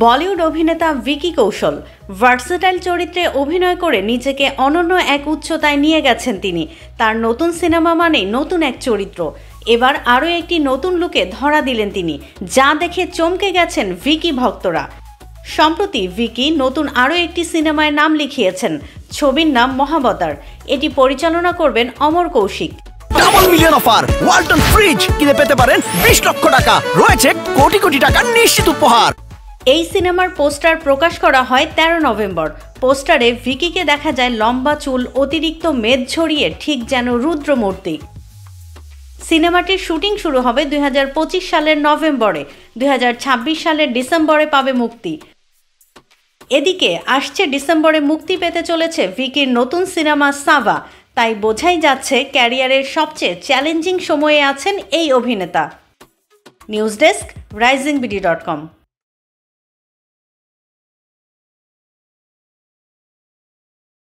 বলিউড অভিনেতা ভিকি কৌশল ভার্সেটাইল চরিত্রে অভিনয় করে নিজেকে অনন্য এক উচ্চতায় নিয়ে গেছেন তিনি। তার নতুন সিনেমা মানেই নতুন এক চরিত্র। এবার আরও একটি নতুন লুকে ধরা দিলেন তিনি, যা দেখে চমকে গেছেন ভিকি ভক্তরা। সম্প্রতি ভিকি নতুন আরও একটি সিনেমায় নাম লিখিয়েছেন। ছবির নাম মহাবতার। এটি পরিচালনা করবেন Amar Kaushik. Double million offer Walton fridge কিনে পেতে পারেন 20 লক্ষ টাকা, রয়েছে কোটি কোটি টাকার নিশ্চিত উপহার। এই সিনেমার পোস্টার প্রকাশ করা হয় 13 নভেম্বর। পোস্টারে ভিকিকে দেখা যায় লম্বা চুল, অতিরিক্ত মেদ ছড়িয়ে ঠিক যেন রুদ্রমূর্তি। সিনেমাটির শুটিং শুরু হবে 2025 সালের নভেম্বরে, 2026 সালের ডিসেম্বরে পাবে মুক্তি। এদিকে আসছে ডিসেম্বরে মুক্তি পেতে চলেছে ভিকির নতুন সিনেমা সাভা। তাই বোঝাই যাচ্ছে ক্যারিয়ারের সবচেয়ে চ্যালেঞ্জিং সময়ে আছেন এই অভিনেতা। News desk, risingBD.com।